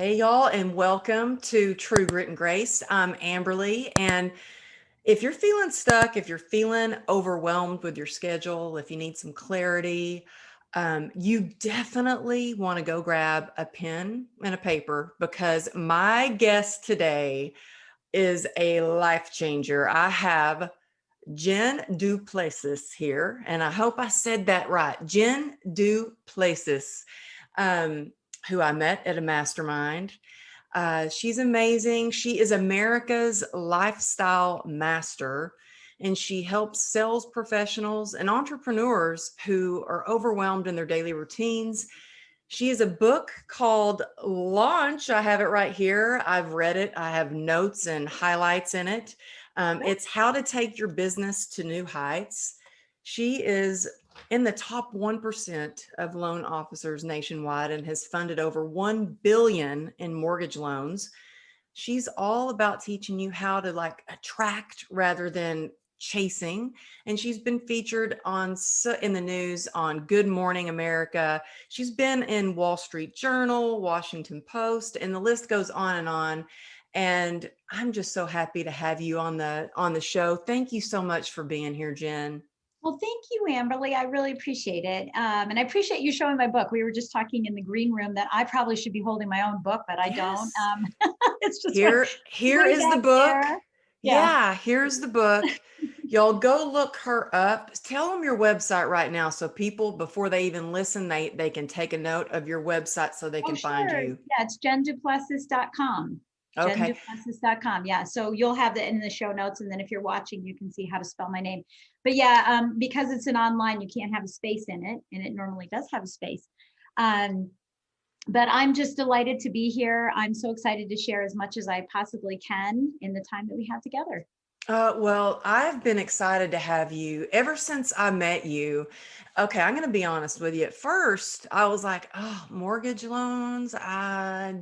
Hey, y'all, and welcome to True Grit and Grace. I'm Amberly, and if you're feeling stuck, if you're feeling overwhelmed with your schedule, if you need some clarity, you definitely want to go grab a pen and a paper because my guest today is a life changer. I have Jen Duplessis here, and I hope I said that right. Jen Duplessis, um, who I met at a mastermind. She's amazing. She is America's lifestyle master, and she helps sales professionals and entrepreneurs who are overwhelmed in their daily routines. She has a book called Launch. I have it right here. I've read it. I have notes and highlights in it. It's how to take your business to new heights. She is in the top 1% of loan officers nationwide and has funded over 1 billion in mortgage loans. She's all about teaching you how to like attract rather than chasing. And she's been featured on in the news on Good Morning America. She's been in Wall Street Journal, Washington Post, and the list goes on and on. And I'm just so happy to have you on the show. Thank you so much for being here, Jen. Well, thank you, Amberly. I really appreciate it. And I appreciate you showing my book. We were just talking in the green room that I probably should be holding my own book, but I don't. Yes. It's just Here way is the back book. there. Yeah. Yeah, here's the book. Y'all go look her up. Tell them your website right now so people before they even listen, they can take a note of your website so they Oh, can find sure. you. Yeah, it's jenduplessis.com. Okay. Jenduplessis.com. Yeah. So you'll have that in the show notes. And then if you're watching, you can see how to spell my name. But yeah, because it's an online, you can't have a space in it. And it normally does have a space. Um, but I'm just delighted to be here. I'm so excited to share as much as I possibly can in the time that we have together. Well, I've been excited to have you ever since I met you. Okay, I'm going to be honest with you. At first, I was like, "Oh, mortgage loans. I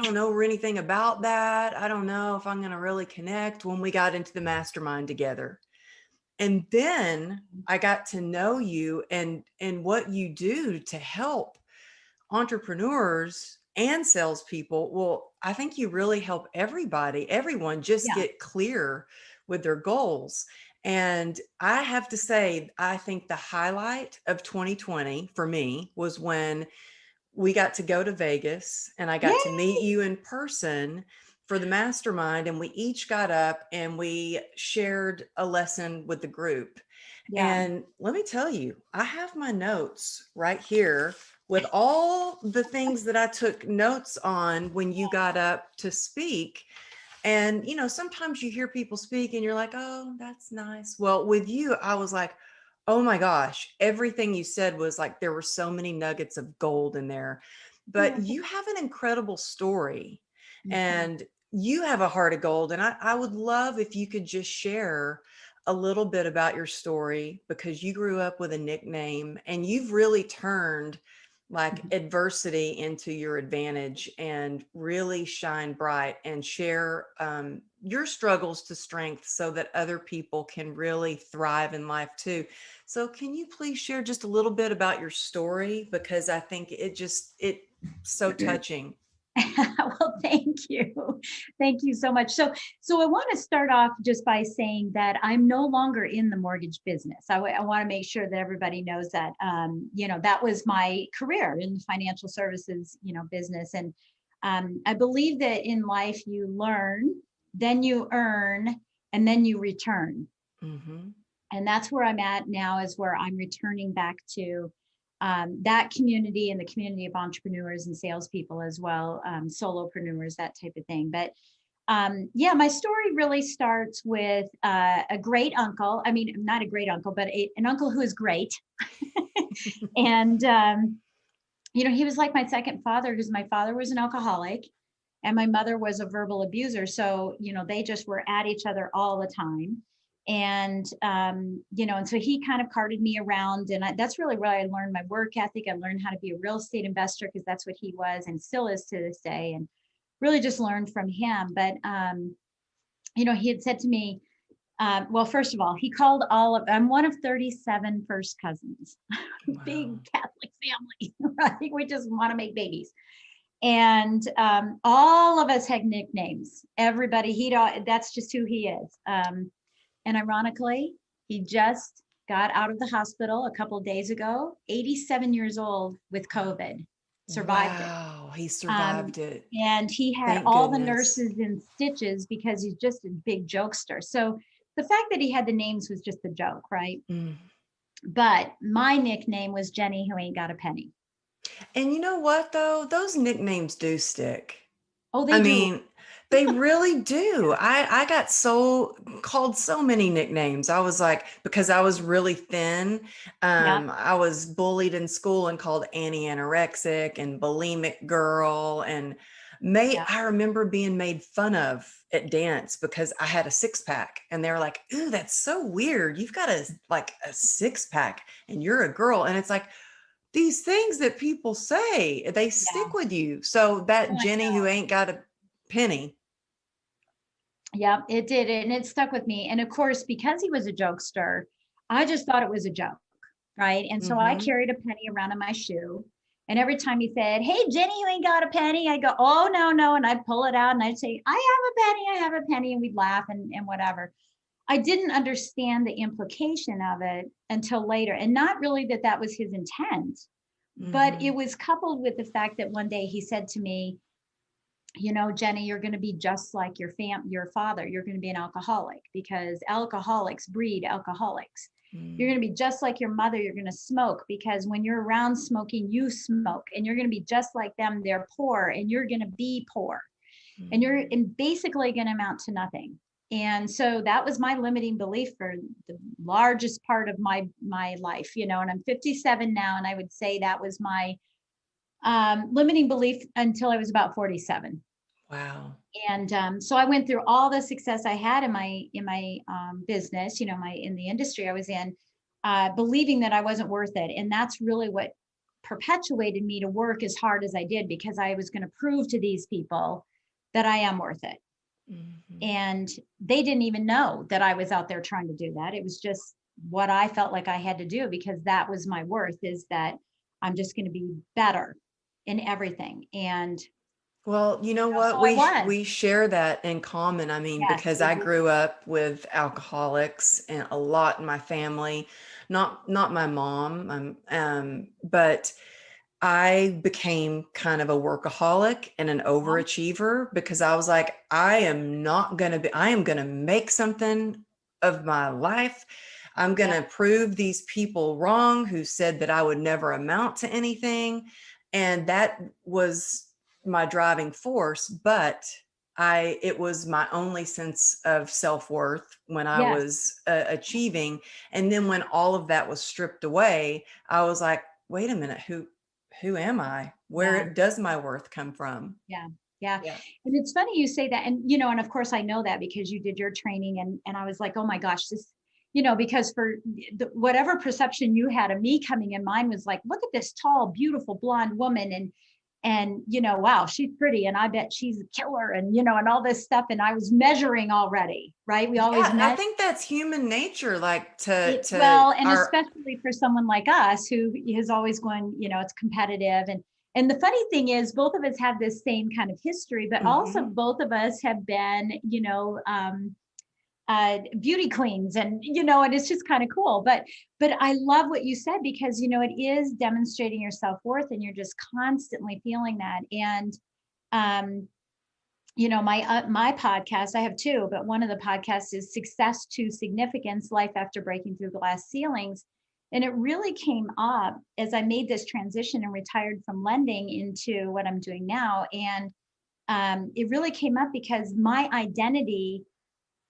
don't know anything about that. I don't know if I'm going to really connect." When we got into the mastermind together, and then I got to know you and what you do to help entrepreneurs and salespeople. Well, I think you really help everyone just Yeah. get clear with their goals. And I have to say, I think the highlight of 2020 for me was when we got to go to Vegas and I got to meet Yay. you in person for the mastermind. And we each got up and we shared a lesson with the group. Yeah. And let me tell you, I have my notes right here with all the things that I took notes on when you got up to speak. And, sometimes you hear people speak and you're like, oh, that's nice. Well, with you, I was like, oh my gosh, everything you said was like there were so many nuggets of gold in there. But Oh, you have an incredible story thank you. and you have a heart of gold. And I would love if you could just share a little bit about your story because you grew up with a nickname and you've really turned like adversity into your advantage and really shine bright and share your struggles to strength so that other people can really thrive in life too. So can you please share just a little bit about your story because I think it's so touching. Well, thank you. Thank you so much. So I want to start off just by saying that I'm no longer in the mortgage business. I want to make sure that everybody knows that, that was my career in the financial services, business. And I believe that in life you learn, then you earn, and then you return. Hmm. And that's where I'm at now, is where I'm returning back to that community and the community of entrepreneurs and salespeople as well, solopreneurs, that type of thing. But yeah, my story really starts with a great uncle. I mean, not a great uncle, but an uncle who is great. And, he was like my second father because my father was an alcoholic and my mother was a verbal abuser. So, they just were at each other all the time. And, and so he kind of carted me around. And that's really where I learned my work ethic. I learned how to be a real estate investor because that's what he was and still is to this day. And really just learned from him. But, he had said to me, well, first of all, he called I'm one of 37 first cousins, Wow. big Catholic family, right? We just want to make babies. And all of us had nicknames. Everybody, that's just who he is. And ironically, he just got out of the hospital a couple of days ago, 87 years old with COVID, survived it. Wow, he survived it. And he had Thank all the goodness. nurses in stitches because he's just a big jokester. So the fact that he had the names was just a joke, right? Mm. But my nickname was Jenny Who Ain't Got a Penny. And you know what, though? Those nicknames do stick. Oh, I they do. mean, they really do. I got so called so many nicknames. I was like, because I was really thin, Yeah. I was bullied in school and called Annie anorexic and bulimic girl. And Yeah. I remember being made fun of at dance because I had a six pack. And they were like, ooh, that's so weird. You've got a six pack and you're a girl. And it's like, these things that people say, they Yeah. stick with you. So that Oh, I Jenny who know. ain't got a penny. Yeah, it did. And it stuck with me. And of course, because he was a jokester, I just thought it was a joke. Right. And so I Mhm. carried a penny around in my shoe. And every time he said, "Hey, Jenny, you ain't got a penny," I go, "Oh, no, no." And I'd pull it out and I'd say, "I have a penny. I have a penny." And we'd laugh and whatever. I didn't understand the implication of it until later. And not really that that was his intent, but it Mhm. was coupled with the fact that one day he said to me, "Jenny, you're going to be just like your father. You're going to be an alcoholic because alcoholics breed alcoholics. You're Mm. going to be just like your mother. You're going to smoke because when you're around smoking, you smoke, and you're going to be just like them. They're poor and you're going to be poor, and you're Mm. basically going to amount to nothing." And so that was my limiting belief for the largest part of my life, and I'm 57 now. And I would say that was my limiting belief until I was about 47. Wow. And so I went through all the success I had in my business, my in the industry I was in, believing that I wasn't worth it. And that's really what perpetuated me to work as hard as I did, because I was going to prove to these people that I am worth it. Mhm. And they didn't even know that I was out there trying to do that. It was just what I felt like I had to do, because that was my worth, is that I'm just going to be better in everything. And Well, you know so what? I was. We share that in common. I mean, Yes, because we I do. grew up with alcoholics and a lot in my family. Not my mom, but I became kind of a workaholic and an Yeah, overachiever because I was like, I am going to make something of my life. I'm going yeah, to prove these people wrong who said that I would never amount to anything. And that was my driving force. But it was my only sense of self-worth when I yes, was achieving. And then when all of that was stripped away, I was like, wait a minute, who am I? yeah, Where does my worth come from? yeah, yeah. Yeah. And it's funny you say that. And, and of course I know that because you did your training, and I was like, oh my gosh, this, because for whatever perception you had of me coming in, mine was like, look at this tall, beautiful blonde woman. And wow, she's pretty, and I bet she's a killer, and and all this stuff. And I was measuring already, right? We always Yeah, I measure. think that's human nature, like to Well, and our especially for someone like us who is always going, it's competitive. And the funny thing is, both of us have this same kind of history, but also Mhm. both of us have been, beauty queens, and it's just kind of cool. But I love what you said, because it is demonstrating your self-worth, and you're just constantly feeling that. And um, my podcast, I have two, but one of the podcasts is Success to Significance: Life After Breaking Through Glass Ceilings. And it really came up as I made this transition and retired from lending into what I'm doing now. And it really came up because my identity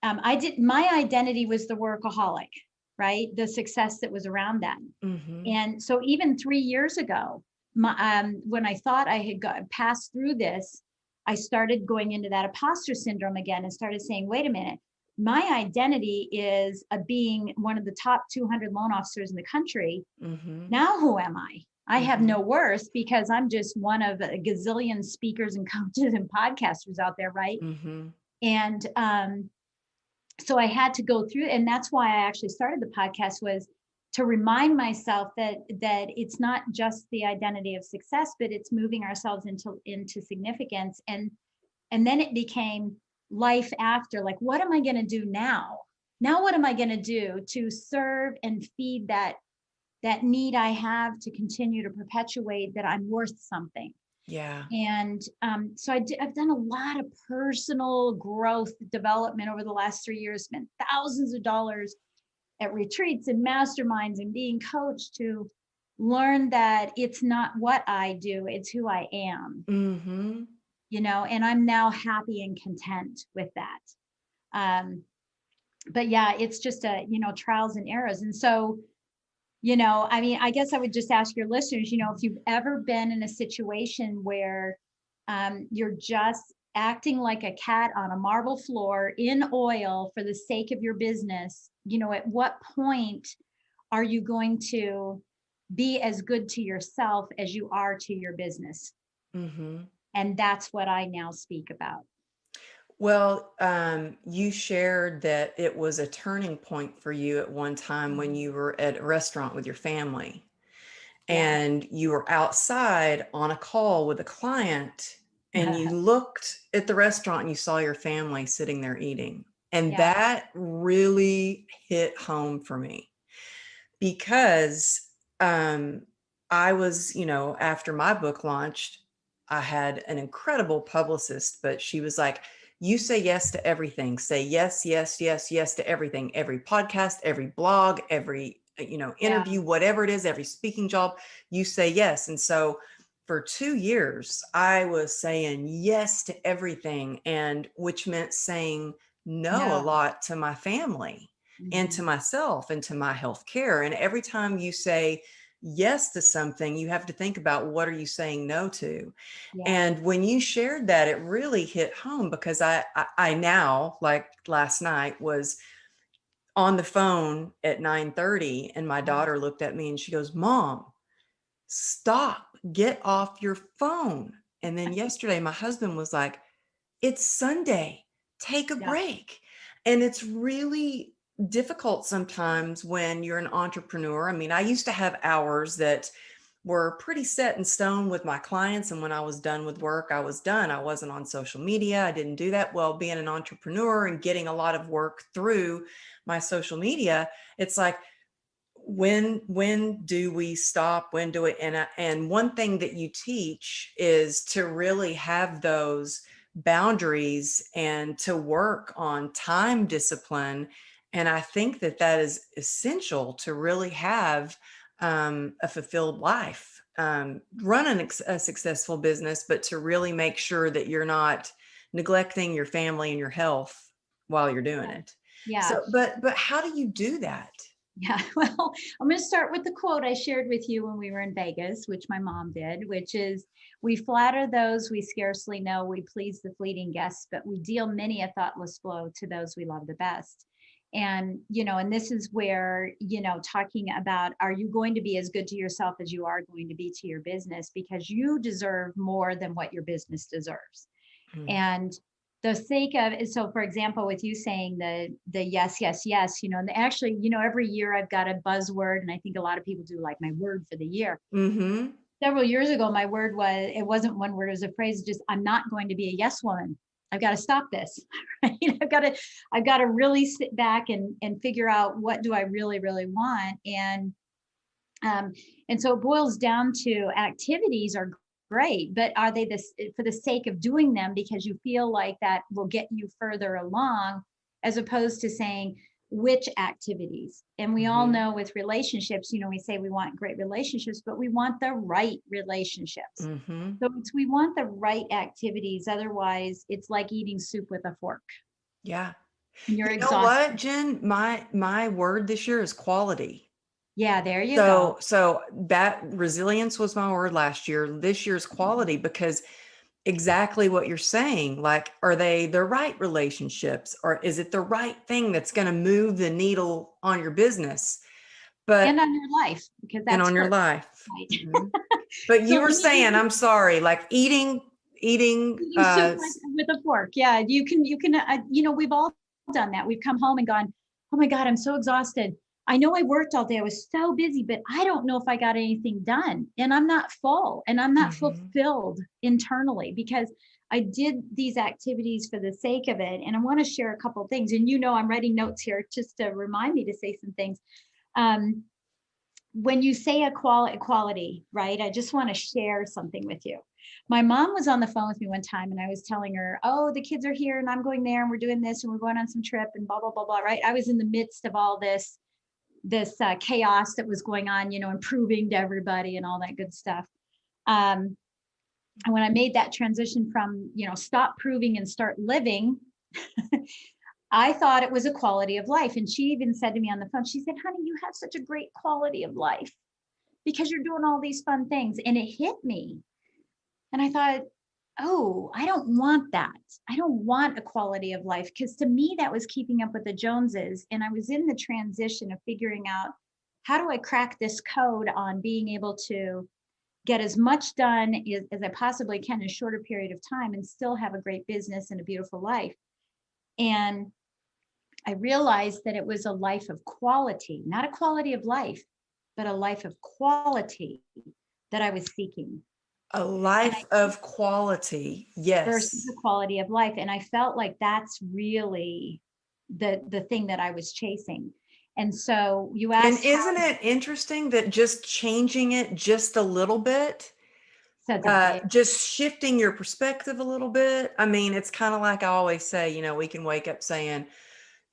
was the workaholic, right? The success that was around that. Mhm. And so even 3 years ago, when I thought I had passed through this, I started going into that imposter syndrome again and started saying, wait a minute, my identity is being one of the top 200 loan officers in the country. Mhm. Now, who am I? I have no Mhm. worth because I'm just one of a gazillion speakers and coaches and podcasters out there, right? Mhm. And so I had to go through, and that's why I actually started the podcast, was to remind myself that it's not just the identity of success, but it's moving ourselves into significance. And then it became life after, like, what am I going to do now? Now, what am I going to do to serve and feed that need I have to continue to perpetuate that I'm worth something? Yeah. And so I've done a lot of personal growth development over the last 3 years, spent thousands of dollars at retreats and masterminds and being coached to learn that it's not what I do, it's who I am, Mm-hmm. and I'm now happy and content with that. But yeah, it's just trials and errors. And so, I mean, I guess I would just ask your listeners, if you've ever been in a situation where you're just acting like a cat on a marble floor in oil for the sake of your business, at what point are you going to be as good to yourself as you are to your business? Mm-hmm. And that's what I now speak about. Well, you shared that it was a turning point for you at one time when you were at a restaurant with your family, Yeah. and you were outside on a call with a client, and you looked at the restaurant and you saw your family sitting there eating. And Yeah. that really hit home for me because I was, after my book launched, I had an incredible publicist, but she was like, you say yes to everything. Say yes, yes, yes, yes to everything. Every podcast, every blog, every, Yeah. interview, whatever it is, every speaking job, you say yes. And so for 2 years, I was saying yes to everything, and which meant saying no a No. lot to my family and to Mhm. myself and to my health care. And every time you say yes to something, you have to think about, what are you saying no to? Yeah. And when you shared that, it really hit home, because I now, like last night, was on the phone at 9:30, and my daughter looked at me and she goes, Mom, stop, get off your phone. And then yesterday, my husband was like, it's Sunday, take a Yeah. break. And it's really difficult sometimes when you're an entrepreneur. I mean, I used to have hours that were pretty set in stone with my clients. And when I was done with work, I was done. I wasn't on social media. I didn't do that. Well, being an entrepreneur and getting a lot of work through my social media, it's like, when do we stop? When do it? And one thing that you teach is to really have those boundaries and to work on time discipline. And I think that that is essential to really have a fulfilled life, run a successful business, but to really make sure that you're not neglecting your family and your health while you're doing it. Yeah. So, but how do you do that? Yeah. Well, I'm going to start with the quote I shared with you when we were in Vegas, which my mom did, which is, we flatter those we scarcely know, we please the fleeting guests, but we deal many a thoughtless blow to those we love the best. And, and this is where, talking about, are you going to be as good to yourself as you are going to be to your business? Because you deserve more than what your business deserves. Mm. And the sake of, so for example, with you saying the yes, yes, yes, and actually, every year I've got a buzzword, and I think a lot of people do, like, my word for the year. Mm-hmm. Several years ago, my word was, it wasn't one word, it was a phrase, just, I'm not going to be a yes woman. I've got to stop this. Right? I've got to really sit back and figure out, what do I really, really want? And so it boils down to, activities are great, but are they this for the sake of doing them because you feel like that will get you further along, as opposed to saying which activities? And we all Mm-hmm. know with relationships, we say we want great relationships, but we want the right relationships. Mm-hmm. So we want the right activities. Otherwise, it's like eating soup with a fork. Yeah. You're You know what, exhausted. Jen? My word this year is quality. Yeah, there you go. So that resilience was my word last year. This year's quality, because exactly what you're saying, like, are they the right relationships, or is it the right thing that's going to move the needle on your business? And But on your life, because and that's on your first, life. right? Mhm. But So you were let me saying, I'm sorry, like eating eating soup with a fork. Yeah, you can, we've all done that. We've come home and gone, oh my God, I'm so exhausted. I know I worked all day. I was so busy, but I don't know if I got anything done. And I'm not full and I'm not Mhm. fulfilled internally because I did these activities for the sake of it. And I want to share a couple things. And I'm writing notes here just to remind me to say some things. Um, when you say equality, right? I just want to share something with you. My mom was on the phone with me one time and I was telling her, oh, the kids are here and I'm going there and we're doing this and we're going on some trip and blah, blah, blah, blah, right? I was in the midst of all this chaos that was going on, improving to everybody and all that good stuff. Um, and when I made that transition from, stop proving and start living, I thought it was a quality of life. And she even said to me on the phone, she said, honey, you have such a great quality of life because you're doing all these fun things. And it hit me. And I thought, oh, I don't want that. I don't want a quality of life because to me, that was keeping up with the Joneses. And I was in the transition of figuring out how do I crack this code on being able to get as much done as I possibly can in a shorter period of time and still have a great business and a beautiful life. And I realized that it was a life of quality, not a quality of life, but a life of quality that I was seeking. A And I life of quality. versus Yes. the quality of life. And I felt like that's really the thing that I was chasing. And so you And asked how isn't it interesting that just changing it just a little bit, such a big, just shifting your perspective a little bit? I mean, it's kind of like I always say, we can wake up saying,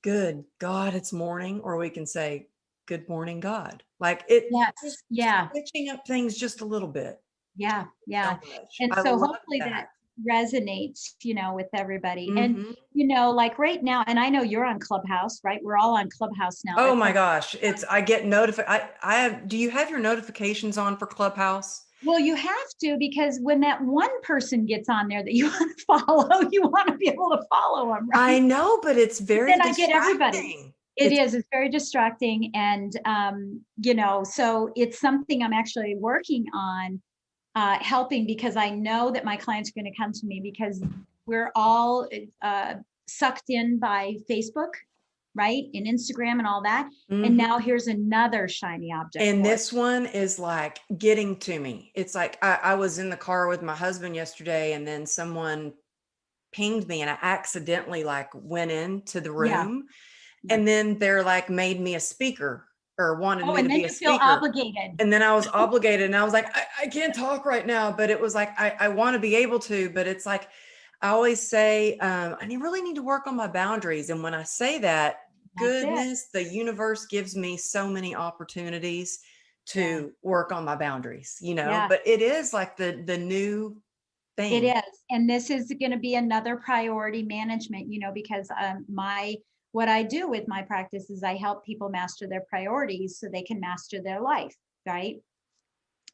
good God, it's morning, or we can say, good morning, God. Like yes, just yeah, switching up things just a little bit. yeah, So yeah. much. And I so love hopefully that that. resonates, with everybody. And, Hmm. like right now, and I know you're on Clubhouse, right? We're all on Clubhouse now. Oh That's my how gosh. I get notified. I have, do you have your notifications on for Clubhouse? well, you have to because when that one person gets on there that you want to follow, you want to be able to follow them, I right? know, but it's But very then I get everybody. distracting. It is. It's very distracting, and so it's something I'm actually working on helping because I know that my clients are going to come to me because we're all sucked in by Facebook, right, and Instagram and all that. And Mhm. now here's another shiny object And for us. this one is like getting to me. It's like I was in the car with my husband yesterday, and then someone pinged me, and I accidentally like went into the Yeah. room, Yeah. and then they're like made me a speaker or wanted Oh, me and to then be a you feel speaker. obligated. And then I was obligated, and I was like, I can't talk right now. But it was like, I want to be able to, but it's like, I always say, really need to work on my boundaries. And when I say that, That's it. goodness, the universe gives me so many opportunities Yeah. to work on my boundaries, Yeah. but it is like the new It thing. is. And this is going to be another priority management, because what I do with my practice is I help people master their priorities so they can master their life, right?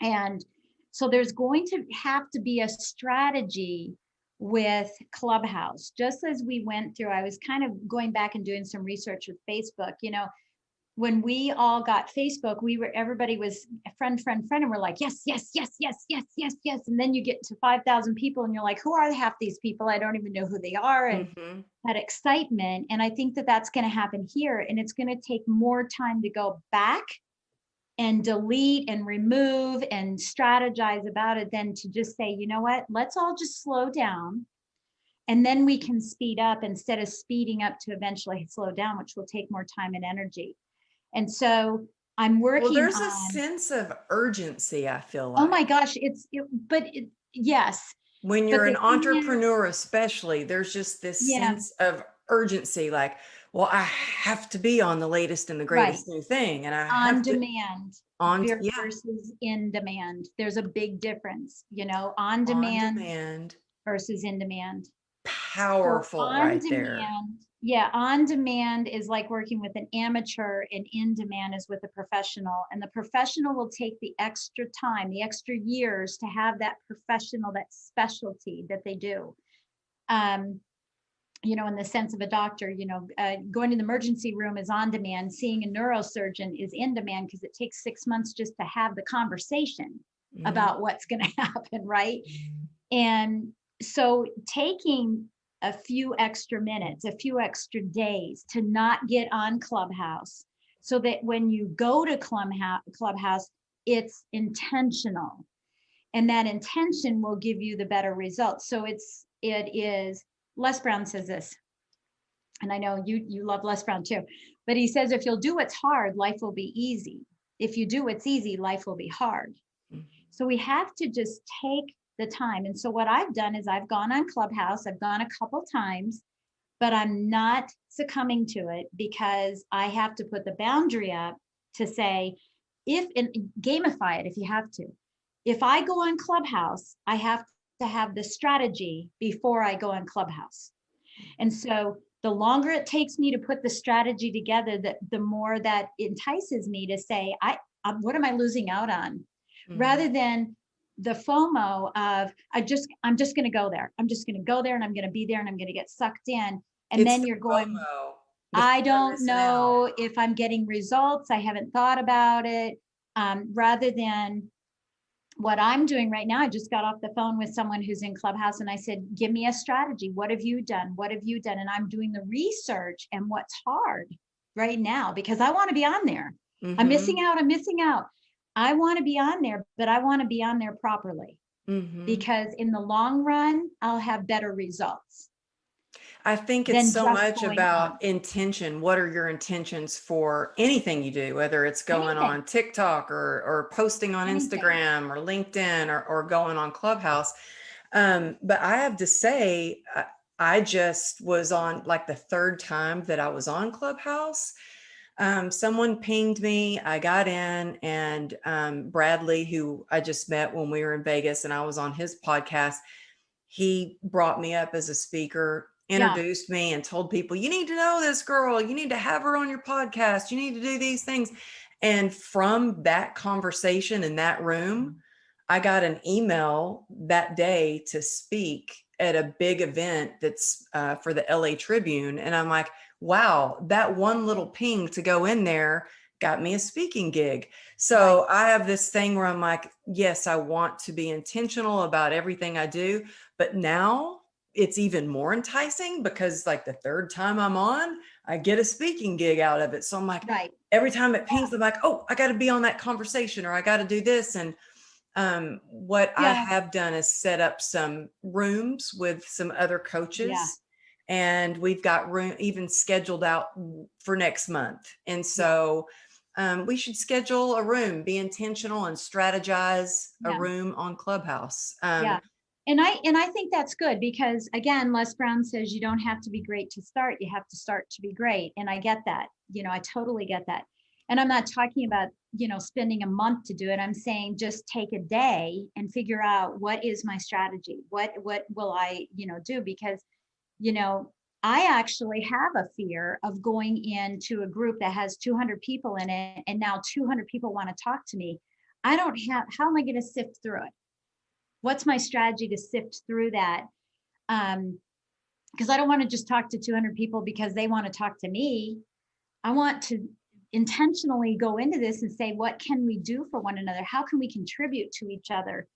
And so there's going to have to be a strategy with Clubhouse. Just as we went through, I was kind of going back and doing some research with Facebook, when we all got Facebook, everybody was friend, friend, friend, and we're like, yes, yes, yes, yes, yes, yes, yes. And then you get to 5,000 people and you're like, who are half these people? I don't even know who they are. And Hmm. that excitement. And I think that that's going to happen here. And it's going to take more time to go back and delete and remove and strategize about it than to just say, you know what, let's all just slow down. And then we can speed up instead of speeding up to eventually slow down, which will take more time and energy. And so I'm Well, working there's a on, sense of urgency, I feel oh like. my gosh, yes. When But you're the an thing is, entrepreneur, especially, there's just this yeah, sense of urgency, like, well, I have to be on the latest and the right. greatest new thing. And I On have to demand yeah, versus in demand. There's a big difference, on on demand demand. versus in demand. So Powerful on right there. demand, yeah, on demand is like working with an amateur, and in demand is with a professional. And the professional will take the extra time, the extra years to have that professional, that specialty that they do. Um, in the sense of a doctor, going to the emergency room is on demand. Seeing a neurosurgeon is in demand because it takes 6 months just to have the conversation Mhm. about what's going to happen, right? And so taking a few extra minutes, a few extra days to not get on Clubhouse so that when you go to Clubhouse, it's intentional. And that intention will give you the better results. So it is, Les Brown says this, and I know you love Les Brown too, but he says, if you'll do what's hard, life will be easy. If you do what's easy, life will be hard. Mhm. So we have to just take the time. And so what I've done is I've gone on Clubhouse, I've gone a couple times, but I'm not succumbing to it because I have to put the boundary up to say, and gamify it if you have to. If I go on Clubhouse, I have to have the strategy before I go on Clubhouse. And so the longer it takes me to put the strategy together, the more that entices me to say, what am I losing out on? Mhm. Rather than the FOMO of, I'm just going to go there. I'm just going to go there and I'm going to be there and I'm going to get sucked in. And It's then the you're going, FOMO, the I fear of don't missing out. know if I'm getting results. I haven't thought about it. Rather than what I'm doing right now, I just got off the phone with someone who's in Clubhouse and I said, give me a strategy. What have you done? What have you done? And I'm doing the research and what's hard right now because I want to be on there. Mhm. I'm missing out. I want to be on there, but I want to be on there properly Mhm. because in the long run, I'll have better results I think it's than so just much going on about intention. What are your intentions for anything you do, whether it's going anything, on TikTok or posting on anything. Instagram or LinkedIn or going on Clubhouse? But I have to say, I just was on like the third time that I was on Clubhouse. Someone pinged me. I got in, and Bradley, who I just met when we were in Vegas and I was on his podcast, he brought me up as a speaker, Yeah, introduced me, and told people, you need to know this girl. You need to have her on your podcast. You need to do these things. And from that conversation in that room, I got an email that day to speak at a big event that's for the LA Tribune. And I'm like, wow, that one little ping to go in there got me a speaking gig. So right. I have this thing where I'm like, yes, I want to be intentional about everything I do. But now it's even more enticing because like the third time I'm on, I get a speaking gig out of it. So I'm like, Right. every time it Yeah. pings, I'm like, oh, I got to be on that conversation or I got to do this. And what I Yeah. have done is set up some rooms with some other Yeah. coaches, and we've got room even scheduled out for next month. And Yeah. so we should schedule a room, be intentional, and strategize a Yeah. room on Clubhouse. Yeah. And I think that's good because again, Les Brown says you don't have to be great to start. You have to start to be great. And I get that. I totally get that. And I'm not talking about, spending a month to do it. I'm saying just take a day and figure out what is my strategy? What will I, do? Because, you know, I actually have a fear of going into a group that has 200 people in it and now 200 people want to talk to me. I don't have, how am I going to sift through it? What's my strategy to sift through that? Because I don't want to just talk to 200 people because they want to talk to me. I want to intentionally go into this and say, what can we do for one another? How can we contribute to each other?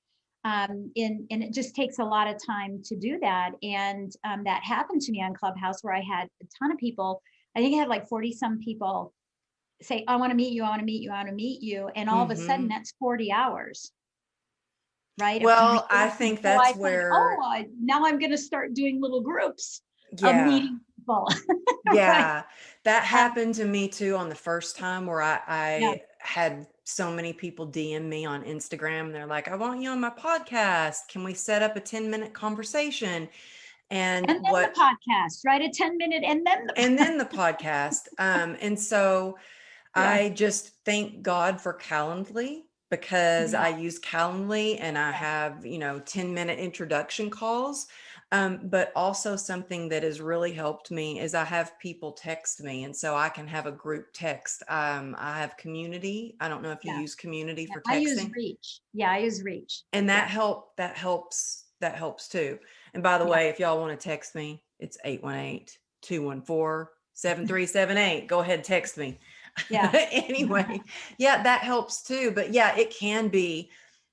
And it just takes a lot of time to do that. And that happened to me on Clubhouse where I had a ton of people. I think I had like 40 some people say, I want to meet you. I want to meet you. I want to meet you. And all of a sudden Mhm. that's 40 hours, right? Of Well, I conversation. think So I that's said, where, now I'm going to start doing little groups of yeah. meeting people. Right. Yeah, that Um, happened to me too on the first time where yeah. I had so many people DM me on Instagram. They're like, I want you on my podcast. Can we set up a 10-minute conversation? And And then the podcast, right? A 10-minute and then the podcast. And so yeah. I just thank God for Calendly because Yeah. I use Calendly and I Yeah. have, 10-minute introduction calls. But also something that has really helped me is I have people text me. And so I can have a group text. I have Community. I don't know if you Yeah. use Community Yeah. for I use texting. Reach. Yeah. I use Reach. And Yeah. that helps too. And by the Yeah. way, if y'all want to text me, it's 818-214-7378. Go ahead, text me. Yeah. Anyway, yeah, that helps too. But yeah, it Yeah. can be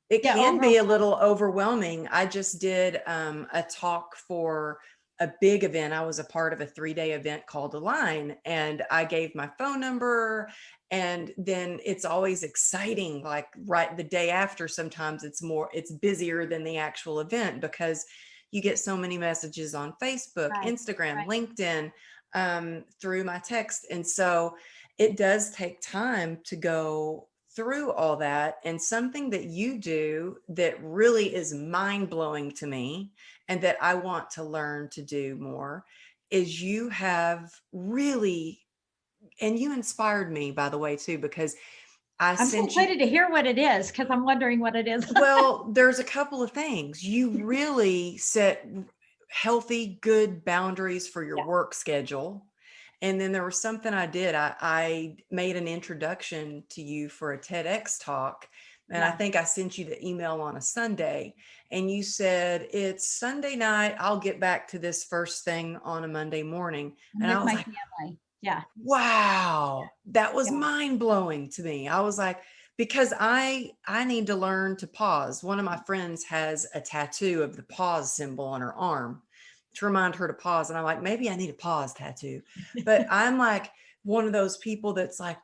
a Overwhelmed. little overwhelming. I just did a talk for a big event. I was a part of a 3-day event called Align, and I gave my phone number. And then it's always exciting, like right the day after. Sometimes it's busier than the actual event because you get so many messages on Facebook, Right. Instagram, Right. LinkedIn, through my text. And so it does take time to go through all that. And something that you do that really is mind blowing to me and that I want to learn to do more is you have really, and you inspired me, by the way, too, because I I'm so sent you, excited to hear what it is because I'm wondering what it is. well, there's a couple of things. You really set healthy, good boundaries for your Yeah. work schedule. And then there was something I did. I made an introduction to you for a TEDx talk. And I Yeah. think I sent you the email on a Sunday. And you said, it's Sunday night. I'll get back to this first thing on a Monday morning. I'm And I with was my like, family. Yeah. wow, that was Yeah. mind blowing to me. I was like, because I need to learn to pause. One of my friends has a tattoo of the pause symbol on her arm to remind her to pause. And I'm like, maybe I need a pause tattoo. But I'm like one of those people that's like,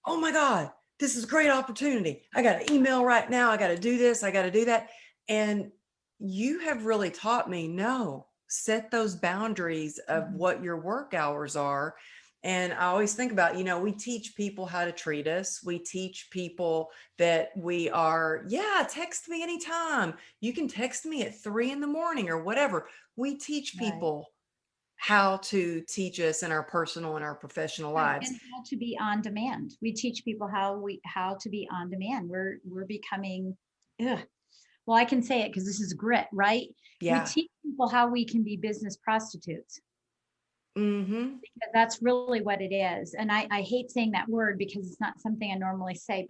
oh my God, this is a great opportunity. I got an email right now. I got to do this. I got to do that. And you have really taught me, no, set those boundaries of Mhm. what your work hours are. And I always think about, we teach people how to treat us. We teach people that we are, yeah, text me anytime. You can text me at 3 in the morning or whatever. We teach Right. people how to teach us in our personal and our professional Right. lives. And how to be on demand. We teach people how to be on demand. We're becoming, ugh. Well, I can say it because this is grit, right? We Yeah. teach people how we can be business prostitutes. Mm-hmm. That's really what it is. And I hate saying that word because it's not something I normally say,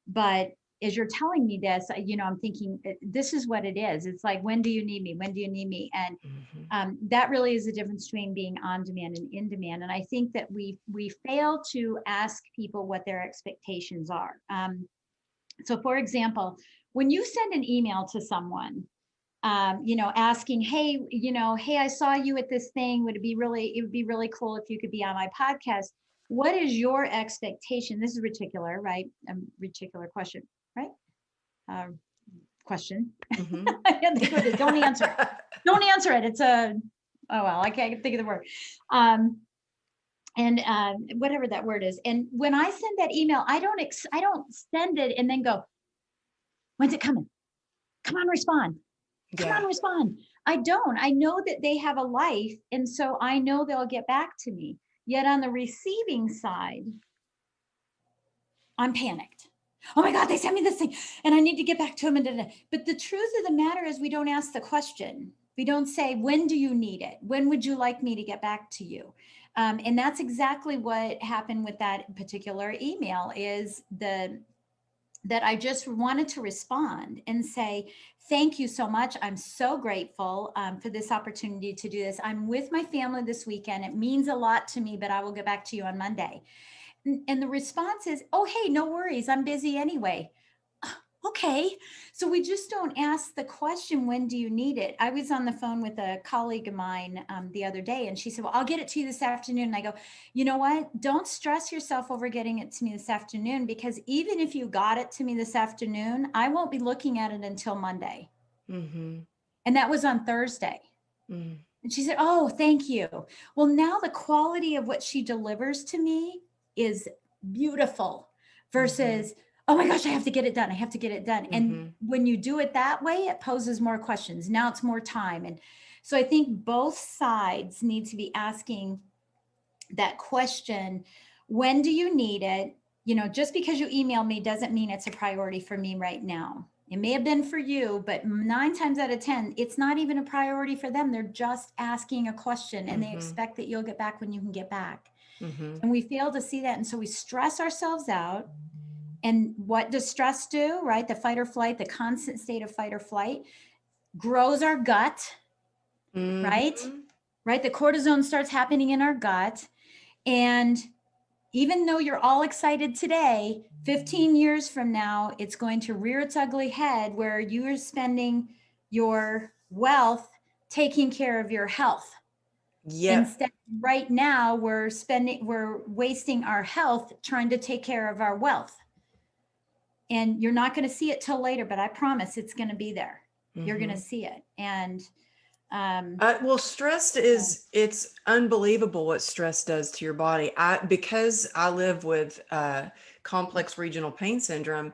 but as you're telling me this, I'm thinking this is what it is. It's like, when do you need me? When do you need me? And Mm-hmm. that really is the difference between being on demand and in demand. And I think that we fail to ask people what their expectations are. So, for example, when you send an email to someone, asking, hey, hey, I saw you at this thing. It would be really cool if you could be on my podcast. What is your expectation? This is reticular, right? Reticular question, right? Question. Mm-hmm. I can't think of it. Don't answer it. Don't answer it. It's oh, well, I can't think of the word. And whatever that word is. And when I send that email, I don't send it and then go, when's it coming? Come on, respond. Come Yeah. on, respond. I don't. I know that they have a life. And so I know they'll get back to me. Yet on the receiving side, I'm panicked. Oh my God, they sent me this thing and I need to get back to them. But the truth of the matter is, we don't ask the question. We don't say, when do you need it? When would you like me to get back to you? And that's exactly what happened with that particular email is that I just wanted to respond and say, thank you so much. I'm so grateful for this opportunity to do this. I'm with my family this weekend. It means a lot to me, but I will get back to you on Monday. And the response is, oh, hey, no worries. I'm busy anyway. Okay. So we just don't ask the question, when do you need it? I was on the phone with a colleague of mine the other day, and she said, well, I'll get it to you this afternoon. And I go, you know what? Don't stress yourself over getting it to me this afternoon, because even if you got it to me this afternoon, I won't be looking at it until Monday. Mm-hmm. And that was on Thursday. Mm-hmm. And she said, oh, thank you. Well, now the quality of what she delivers to me is beautiful Mm-hmm. versus, oh my gosh, I have to get it done. I have to get it done. And Mm-hmm. when you do it that way, it poses more questions. Now it's more time. And so I think both sides need to be asking that question, when do you need it? Just because you email me doesn't mean it's a priority for me right now. It may have been for you, but 9 times out of 10, it's not even a priority for them. They're just asking a question and they Mm-hmm. expect that you'll get back when you can get back. Mm-hmm. And we fail to see that. And so we stress ourselves out. And what does stress do, right? The fight or flight, the constant state of fight or flight grows our gut, right? Mm-hmm. Right? The cortisone starts happening in our gut. And even though you're all excited today, 15 years from now, it's going to rear its ugly head where you are spending your wealth taking care of your health. Yep. Instead, right now we're wasting our health trying to take care of our wealth. And you're not going to see it till later, but I promise it's going to be there. You're going to see it. And well, stress is, it's unbelievable what stress does to your body. Because I live with complex regional pain syndrome,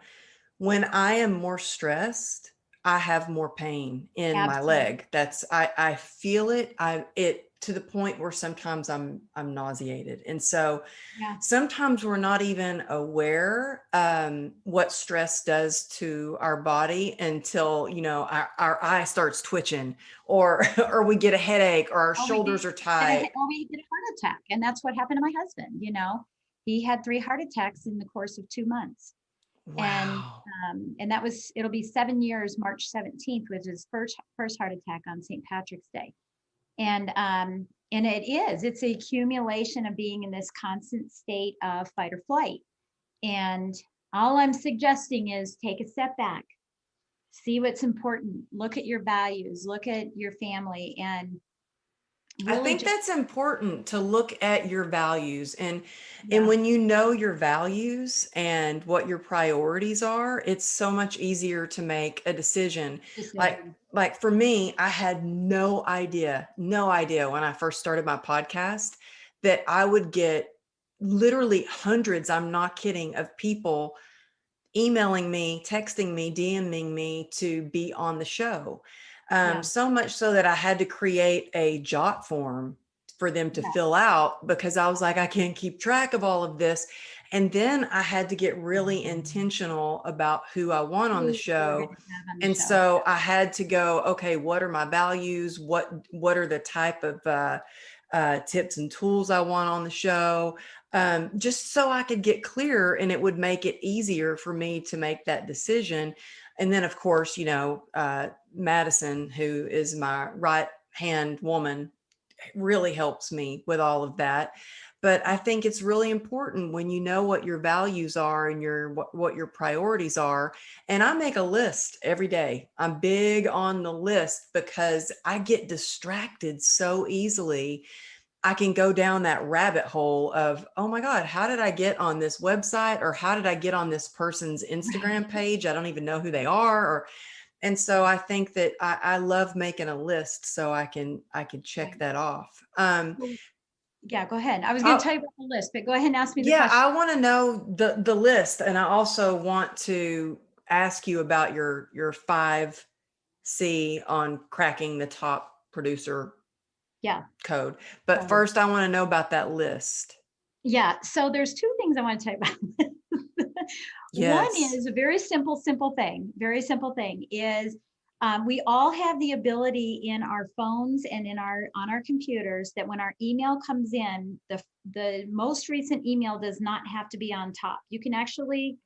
when I am more stressed, I have more pain in my absolutely, leg. I feel it. It to the point where sometimes I'm nauseated. And so yeah, sometimes we're not even aware what stress does to our body until, our eye starts twitching, or or we get a headache, or our or we shoulders are tight. get a heart attack. And that's what happened to my husband. He had 3 heart attacks in the course of 2 months. And Wow. it'll be 7 years, March 17th, was his first heart attack on St. Patrick's Day. And it's the accumulation of being in this constant state of fight or flight. And all I'm suggesting is take a step back, see what's important, look at your values, look at your family, and I really think just, that's important, to look at your values, and yeah, when you know your values and what your priorities are, it's so much easier to make a decision. Like decision. like for me, I had no idea when I first started my podcast that I would get literally hundreds, I'm not kidding, of people emailing me, texting me, DMing me to be on the show. Yeah, So much so that I had to create a jot form for them to yeah. fill out, because I was like, I can't keep track of all of this. And then I had to get really intentional about who I want on the Who we're going show. to have on the And show. so I had to go, okay, what are my values? What are the type of tips and tools I want on the show? Just so I could get clear, and it would make it easier for me to make that decision. And then, of course, Madison, who is my right hand woman, really helps me with all of that. But I think it's really important when you know what your values are and what your priorities are. And I make a list every day. I'm big on the list because I get distracted so easily. I can go down that rabbit hole of, oh my God, how did I get on this website? Or how did I get on this person's Instagram Right. page? I don't even know who they are. And so I think that I love making a list so I can check Right. that off. Well, yeah, go ahead. I was going to Oh tell you about the list, but go ahead and ask me the yeah, question. I want to know the list, and I also want to ask you about your 5C on cracking the top producer Yeah. code. But So, first, I want to know about that list. yeah. So there's 2 things I want to tell you about. One Yes. is a very simple thing. Very simple thing is we all have the ability in our phones and on our computers that when our email comes in, the most recent email does not have to be on top. You can actually,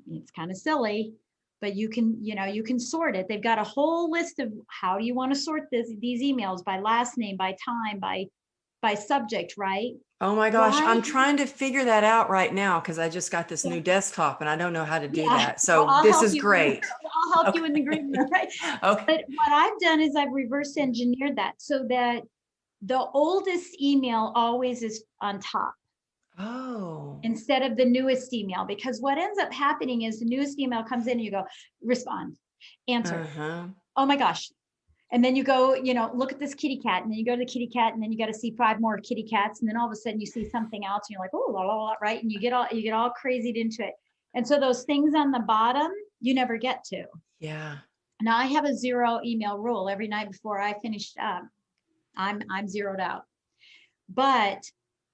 it's kind of silly, but you can sort it. They've got a whole list of how do you want to sort these emails, by last name, by time, by subject, right? Oh my gosh, Why? I'm trying to figure that out right now because I just got this Yeah, new desktop and I don't know how to do yeah. that. Well, So this is great. I'll help you in the Okay. green room, right? Okay. But what I've done is I've reverse engineered that so that the oldest email always is on top Oh. instead of the newest email. Because what ends up happening is the newest email comes in and you go, respond, answer. Uh-huh. Oh my gosh. And then you go, look at this kitty cat, and then you go to the kitty cat, and then you got to see 5 more kitty cats, and then all of a sudden you see something else, and you're like, oh, la, la, la, right? And you get all crazied into it. And so those things on the bottom, you never get to. Yeah. Now I have a 0 email rule. Every night before I finish up, I'm zeroed out. But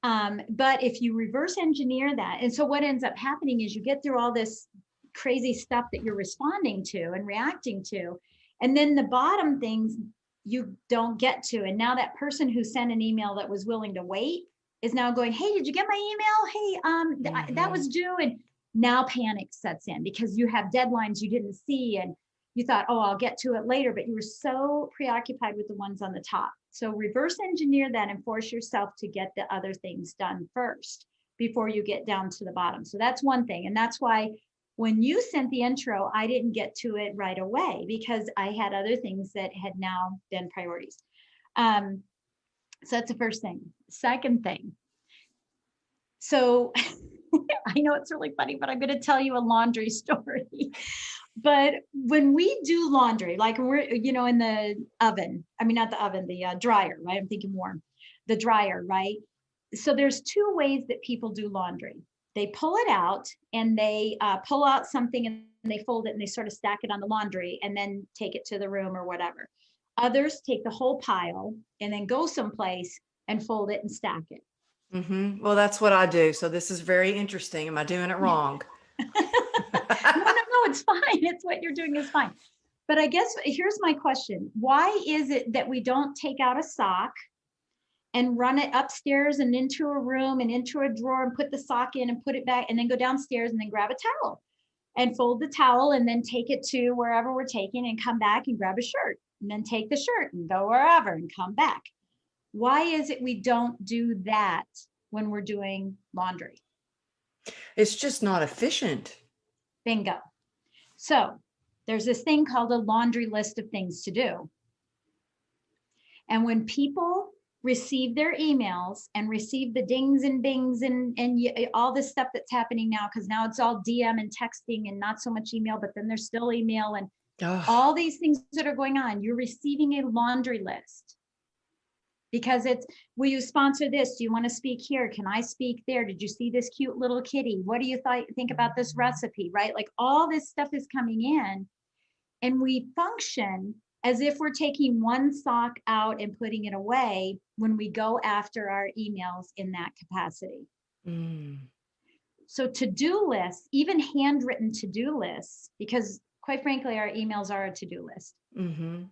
if you reverse engineer that, and so what ends up happening is you get through all this crazy stuff that you're responding to and reacting to, and then the bottom things you don't get to. And now that person who sent an email that was willing to wait is now going, hey, did you get my email? Hey, that Mm-hmm. was due. And now panic sets in because you have deadlines you didn't see, and you thought, oh, I'll get to it later, but you were so preoccupied with the ones on the top. So reverse engineer that and force yourself to get the other things done first before you get down to the bottom. So that's one thing. And that's why when you sent the intro, I didn't get to it right away because I had other things that had now been priorities. Um, So that's the first thing. Second thing. So I know it's really funny, but I'm going to tell you a laundry story. But when we do laundry, like when we're, in the oven, I mean, not the oven, the dryer, right? I'm thinking warm, the dryer, right? So there's two ways that people do laundry. They pull it out and they pull out something and they fold it and they sort of stack it on the laundry and then take it to the room or whatever. Others take the whole pile and then go someplace and fold it and stack it. Well, that's what I do. So this is very interesting. Am I doing it wrong? No, it's fine. It's what you're doing is fine. But I guess here's my question. Why is it that we don't take out a sock and run it upstairs and into a room and into a drawer and put the sock in and put it back and then go downstairs and then grab a towel and fold the towel and then take it to wherever we're taking and come back and grab a shirt and then take the shirt and go wherever and come back? Why is it we don't do that when we're doing laundry? It's just not efficient. Bingo. So there's this thing called a laundry list of things to do. And when people receive their emails and receive the dings and bings and all this stuff that's happening now, because now it's all DM and texting and not so much email, but then there's still email and all these things that are going on, you're receiving a laundry list. Because it's, will you sponsor this? Do you want to speak here? Can I speak there? Did you see this cute little kitty? What do you think about this recipe, right? Like all this stuff is coming in and we function as if we're taking one sock out and putting it away when we go after our emails in that capacity. So to-do lists, even handwritten to-do lists, because quite frankly, our emails are a to-do list.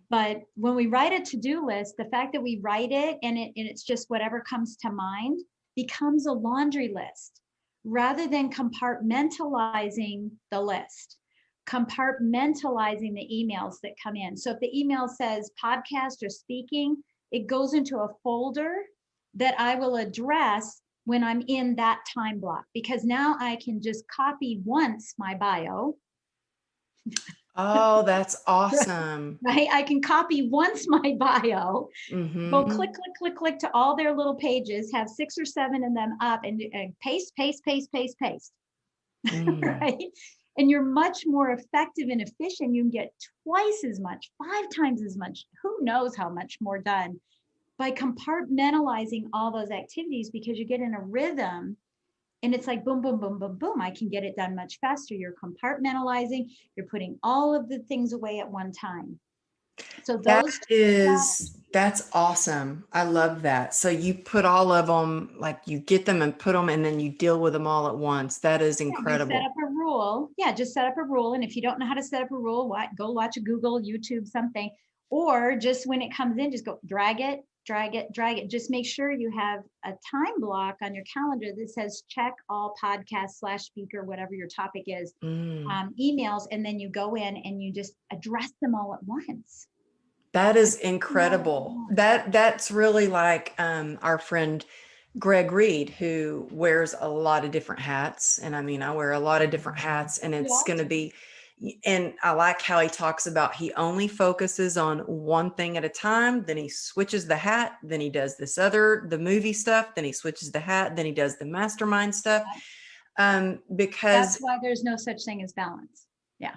But when we write a to-do list, the fact that we write it and it's just whatever comes to mind becomes a laundry list rather than compartmentalizing the list, compartmentalizing the emails that come in. So if the email says podcast or speaking, it goes into a folder that I will address when I'm in that time block, because now I can just copy once my bio. Oh, that's awesome. Right? I can copy once my bio, go click, click, click, click to all their little pages, have 6 or 7 of them up and paste, paste, paste, paste, paste. Right? And you're much more effective and efficient. You can get twice as much, 5 times as much, who knows how much more done by compartmentalizing all those activities, because you get in a rhythm. And it's like boom, boom, boom, boom, boom. I can get it done much faster. You're compartmentalizing. You're putting all of the things away at one time. So that's awesome. I love that. So you put all of them, like you get them and put them, and then you deal with them all at once. That is incredible. You set up a rule. Yeah, just set up a rule. And if you don't know how to set up a rule, go watch a Google, YouTube, something. Or just when it comes in, just go drag it, drag it, drag it. Just make sure you have a time block on your calendar that says check all podcast/speaker, whatever your topic is, emails. And then you go in and you just address them all at once. That is incredible. That's really like our friend Greg Reed, who wears a lot of different hats. And I mean, I wear a lot of different hats, and it's going to be, and I like how he talks about he only focuses on one thing at a time. Then he switches the hat. Then he does the movie stuff. Then he switches the hat. Then he does the mastermind stuff. Because that's why there's no such thing as balance. Yeah.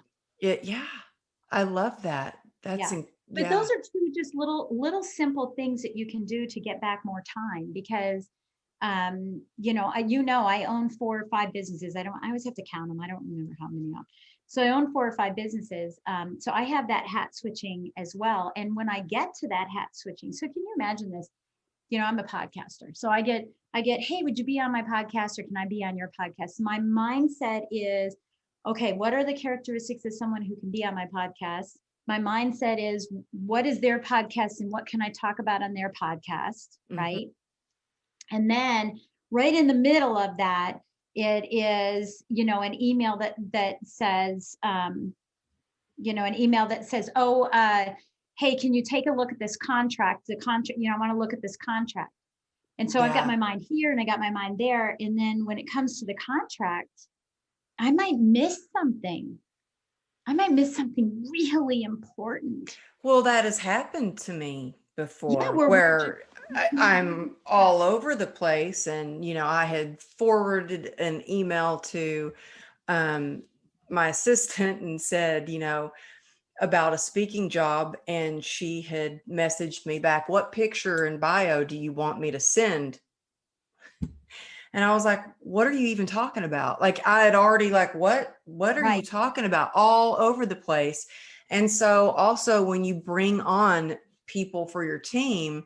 I love that. But those are two just little simple things that you can do to get back more time, because I own 4 or 5 businesses. I always have to count them. I don't remember how many are. So I own 4 or 5 businesses. So I have that hat switching as well. And when I get to that hat switching, so can you imagine this? I'm a podcaster. So I get, hey, would you be on my podcast, or can I be on your podcast? My mindset is, okay, what are the characteristics of someone who can be on my podcast? My mindset is, what is their podcast and what can I talk about on their podcast, right? And then right in the middle of that, it is, an email that says, hey, can you take a look at this contract? The contract, I want to look at this contract. And so I've got my mind here and I got my mind there. And then when it comes to the contract, I might miss something. Really important. Well, that has happened to me before, where I'm all over the place. And, I had forwarded an email to um, my assistant and said, about a speaking job. And she had messaged me back, what picture and bio do you want me to send? And I was like, what are you even talking about? Like, I had already like, what are you Right. talking about? All over the place. And so also when you bring on people for your team,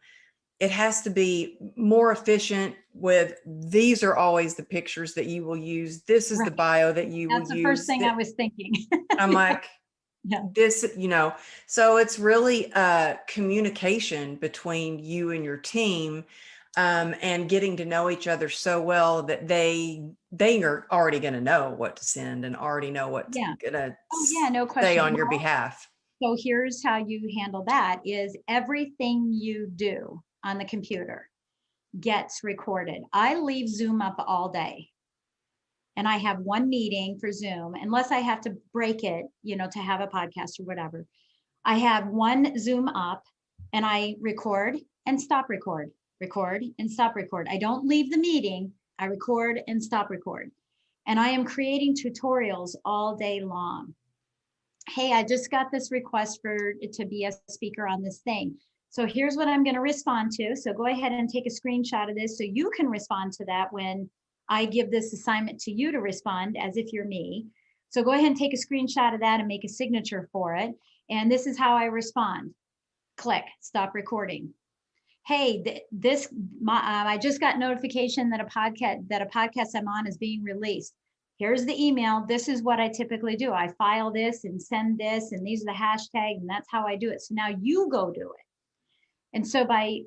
it has to be more efficient with, these are always the pictures that you will use. This is the Right. bio that you will That's the first use. thing I was thinking. I'm Yeah. like, Yeah. this, so it's really communication between you and your team, and getting to know each other so well that they are already going to know what to send and already know what's Yeah. going to Oh, yeah, no say question. on your behalf. So here's how you handle that is everything you do on the computer gets recorded. I leave Zoom up all day and I have one meeting for Zoom, unless I have to break it, to have a podcast or whatever. I have one Zoom up and I record and stop record and stop record. I don't leave the meeting. I record and stop record. And I am creating tutorials all day long. Hey, I just got this request to be a speaker on this thing. So here's what I'm going to respond to. So go ahead and take a screenshot of this so you can respond to that when I give this assignment to you to respond as if you're me. So go ahead and take a screenshot of that and make a signature for it. And this is how I respond. Click, stop recording. Hey, I just got notification that a podcast I'm on is being released. Here's the email. This is what I typically do. I file this and send this, and these are the hashtags, and that's how I do it. So now you go do it. And so by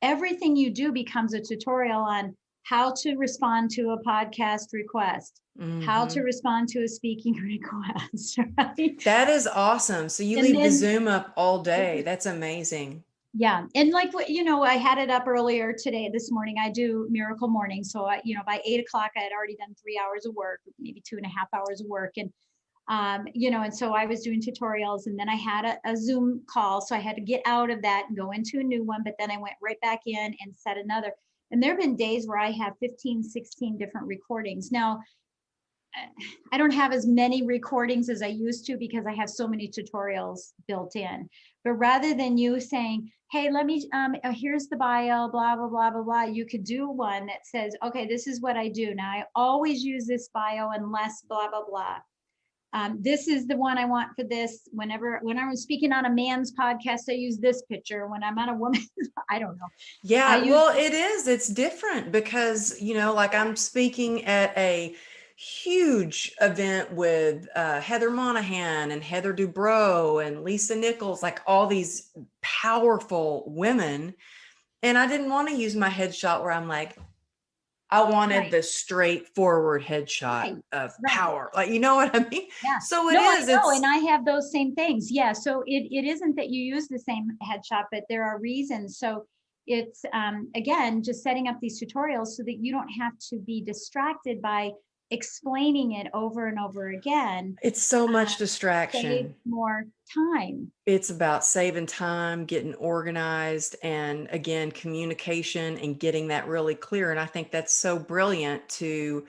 everything you do becomes a tutorial on how to respond to a podcast request, how to respond to a speaking request, right? That is awesome. So you And leave the then Zoom up all day. That's amazing. yeah. And like what, I had it up earlier today, this morning. I do miracle morning. So by 8 o'clock, I had already done 3 hours of work, maybe 2.5 hours of work. And, and so I was doing tutorials and then I had a Zoom call. So I had to get out of that and go into a new one, but then I went right back in and set another. And there've been days where I have 15, 16 different recordings. Now, I don't have as many recordings as I used to because I have so many tutorials built in. But rather than you saying, hey, let me, here's the bio, blah, blah, blah, blah, blah, you could do one that says, okay, this is what I do. Now, I always use this bio unless blah, blah, blah. This is the one I want for this. When I'm speaking on a man's podcast, I use this picture. When I'm on a woman, I don't know. Yeah, well, it is. It's different because, like I'm speaking at a huge event with Heather Monahan and Heather Dubrow and Lisa Nichols, like all these powerful women. And I didn't want to use my headshot where I'm like, I wanted Right, the straightforward headshot right, of right. power. Like, you know what I mean? Yeah. So it No, I is. know. And It's I have those same things. Yeah. So it isn't that you use the same headshot, but there are reasons. So it's, again, just setting up these tutorials so that you don't have to be distracted by explaining it over and over again. it's so much Save distraction. more time. It's about saving time, getting organized, and again, communication and getting that really clear. And I think that's so brilliant to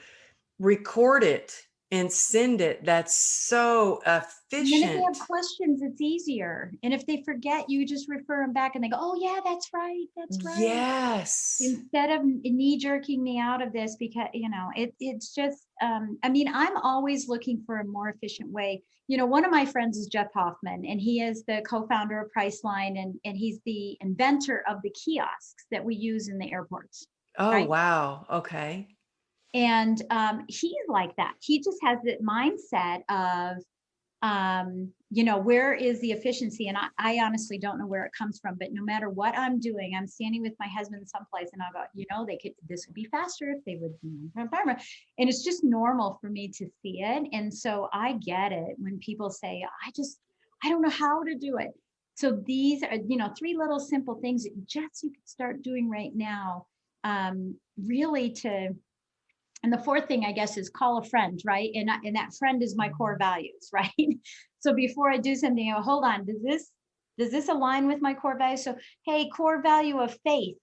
record it and send it. That's so And then if they have efficient. questions, it's easier. And if they forget, you just refer them back and they go, oh, yeah, that's right. That's right. Yes. Instead of knee jerking me out of this because it's just I'm always looking for a more efficient way. One of my friends is Jeff Hoffman, and he is the co-founder of Priceline, and he's the inventor of the kiosks that we use in the airports, Oh, right? wow. Okay. And he's like that. He just has the mindset of where is the efficiency? And I honestly don't know where it comes from, but no matter what I'm doing, I'm standing with my husband someplace and I'll go, this would be faster if they would, and it's just normal for me to see it. And so I get it when people say, I don't know how to do it. So these are, three little simple things that just you can start doing right now, really and the fourth thing, I guess, is call a friend, right? And that friend is my core values, right? So before I do something, I go, hold on, does this align with my core values? So, hey, core value of faith.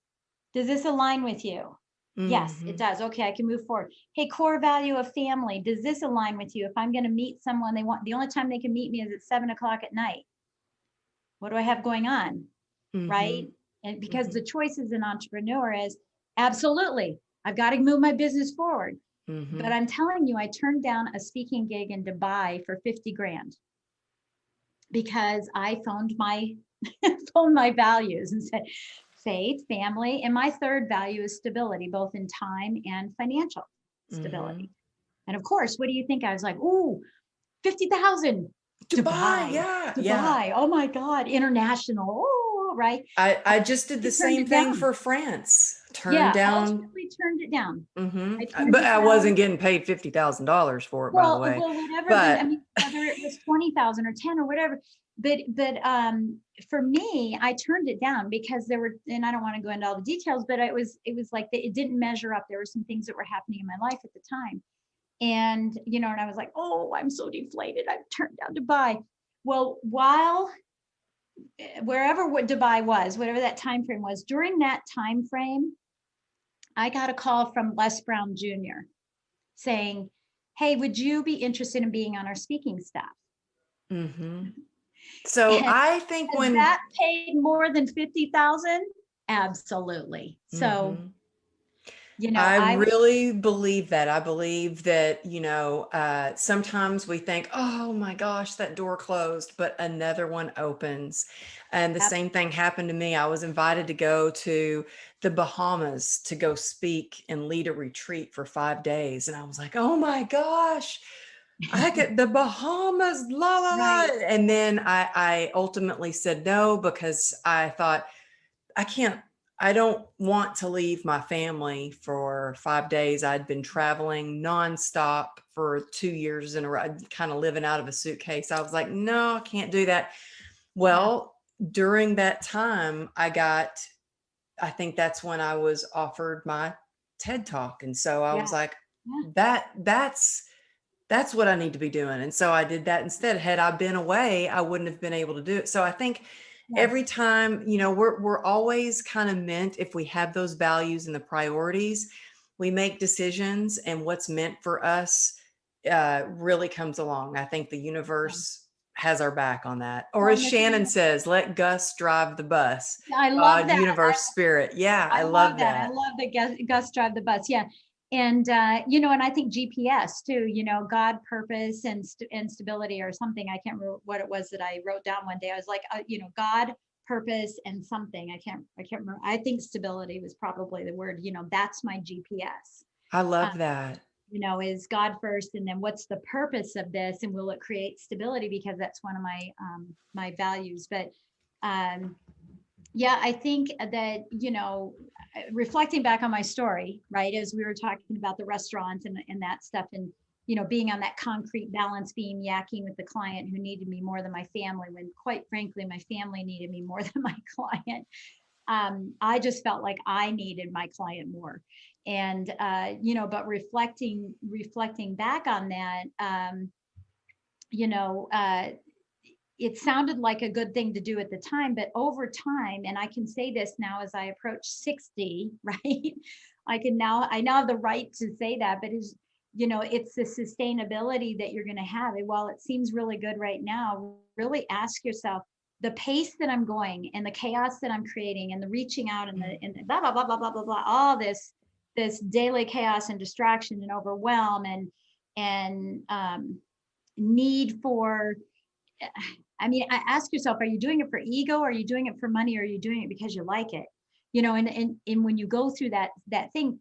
Does this align with you? Yes, it Mhm. does. Okay, I can move forward. Hey, core value of family. Does this align with you? If I'm going to meet someone, the only time they can meet me is at 7 o'clock at night. What do I have going on? Right. Mhm. And because the Mhm. choice as an entrepreneur is absolutely, I've got to move my business forward. But Mhm. I'm telling you, I turned down a speaking gig in Dubai for 50 grand because I phoned my phoned my values and said faith, family, and my third value is stability, both in time and financial stability. Mhm. And of course, what do you think? I was like, ooh, 50,000. Dubai, Dubai, yeah, yeah. Dubai. Oh my God, international. Oh, right. I just did I the turned same it thing down. for France. Turned Yeah, down. ultimately turned it down. I turned But it I down. wasn't getting paid $50,000 for it, by the way. Whatever I But mean, whether it was 20,000 or 10 or whatever. But for me, I turned it down because there were, and I don't want to go into all the details, but it was like it didn't measure up. There were some things that were happening in my life at the time. And, and I was like, oh, I'm so deflated. I've turned down Dubai. Well, while wherever what Dubai was, whatever that time frame was, during that time frame, I got a call from Les Brown Jr. saying, hey, would you be interested in being on our speaking staff? mhm. So And I think has when that paid more than 50,000? Absolutely. So, mhm. I I was, really believe that. I believe that, sometimes we think, oh my gosh, that door closed, but another one opens. And the same thing happened to me. I was invited to go to the Bahamas to go speak and lead a retreat for 5 days. And I was like, oh my gosh, I get the Bahamas, la la la. right. And then I ultimately said no because I thought, I can't, I don't want to leave my family for 5 days. I'd been traveling nonstop for 2 years in a row, kind of living out of a suitcase. I was like, no, I can't do that. Yeah. Well, during that time, I think that's when I was offered my TED talk. And so I was Yeah. like, Yeah. that's what I need to be doing. And so I did that instead. Had I been away, I wouldn't have been able to do it. So I think every Yes. time, we're always kind of meant, if we have those values and the priorities, we make decisions, and what's meant for us really comes along. I think the Yeah. universe has our back on that. Or Well, as and the thing Shannon is, says, let Gus drive the bus. I love God, that. universe, spirit. Yeah, I I love love that. I that. love that Gus drive the bus. Yeah. And, and I think GPS too, God, purpose, and stability or something. I can't remember what it was that I wrote down one day. I was like, God, purpose, and something. I can't remember. I think stability was probably the word, that's my GPS. I Um, love that. is God first, and then what's the purpose of this, and will it create stability? Because that's one of my values. But um, yeah, I think that, reflecting back on my story, right, as we were talking about the restaurant and that stuff, and, being on that concrete balance beam, yakking with the client who needed me more than my family, when quite frankly, my family needed me more than my client. I just felt like I needed my client more. And, but reflecting back on that, you know, uh, it sounded like a good thing to do at the time, but over time, and I can say this now as I approach 60, right? I now have the right to say that, but it's the sustainability that you're going to have. And while it seems really good right now, really ask yourself, the pace that I'm going and the chaos that I'm creating and the reaching out and blah, blah, blah, blah, blah, blah, blah, all this daily chaos and distraction and overwhelm and need for, I mean, I ask yourself, are you doing it for ego? Are you doing it for money? Or are you doing it because you like it? And when you go through that thing,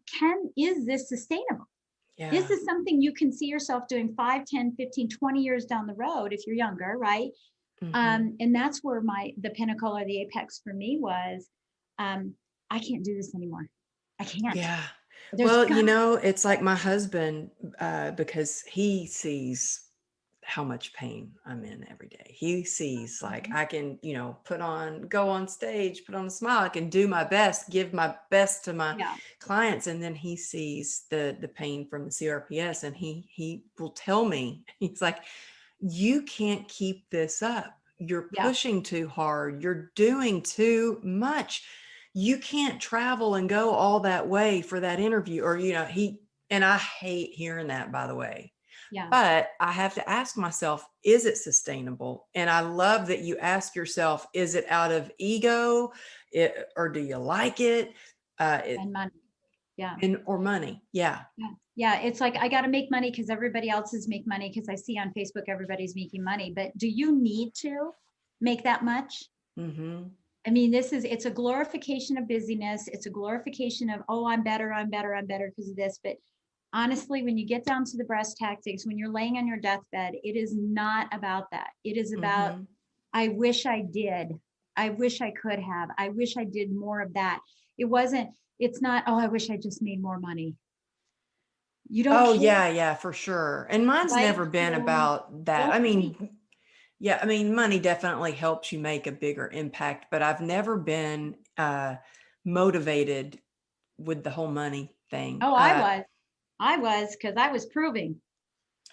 is this sustainable? Is Yeah. this something you can see yourself doing 5, 10, 15, 20 years down the road if you're younger, right? Hmm. And that's where the pinnacle or the apex for me was, um, I can't do this anymore. I can't. Yeah. There's Well, got, it's like my husband, because he sees how much pain I'm in every day. He sees, like, I can, go on stage, put on a smile, I can do my best, give my best to my yeah, clients. And then he sees the pain from the CRPS, and he will tell me, he's like, you can't keep this up. You're yeah, pushing too hard. You're doing too much. you can't travel and go all that way for that interview. Or, and I hate hearing that, by the way. Yeah. But I have to ask myself, is it sustainable? And I love that you ask yourself, is it out of ego, or do you like it? And money. Yeah. Or money. Yeah. Yeah. Yeah. It's like, I got to make money because everybody else is making money, because I see on Facebook everybody's making money. But do you need to make that much? Mm-hmm. I mean, it's a glorification of busyness. It's a glorification of, oh, I'm better because of this. But honestly, when you get down to the brass tactics, when you're laying on your deathbed, it is not about that. It is about, Mm-hmm. I wish I did. I wish I could have. I wish I did more of that. It's not, oh, I wish I just made more money. You don't Oh, care, yeah, yeah, for sure. And mine's right? never been So about that. I don't wait. mean, yeah, I mean, money definitely helps you make a bigger impact, but I've never been motivated with the whole money thing. Oh, I was because I was proving,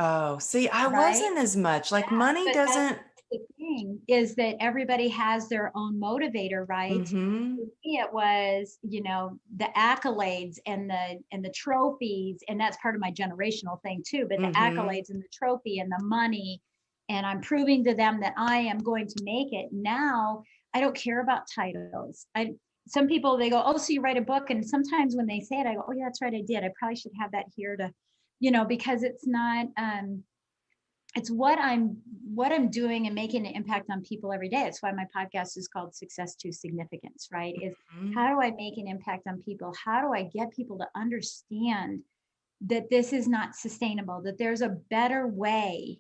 Oh, see, I right? wasn't as much. Like Yeah, money but that's doesn't. the thing, is that everybody has their own motivator, right? Mm-hmm. For me, it was, the accolades and the trophies, and that's part of my generational thing too. But the Mm-hmm. accolades and the trophy and the money, and I'm proving to them that I am going to make it. Now, I don't care about titles. Some people, they go, oh, so you write a book, and sometimes when they say it, I go, oh yeah, that's right, I did. I probably should have that here to, because it's not. It's what I'm doing and making an impact on people every day. That's why my podcast is called Success to Significance, right? Is Mm-hmm. how do I make an impact on people? How do I get people to understand that this is not sustainable, that there's a better way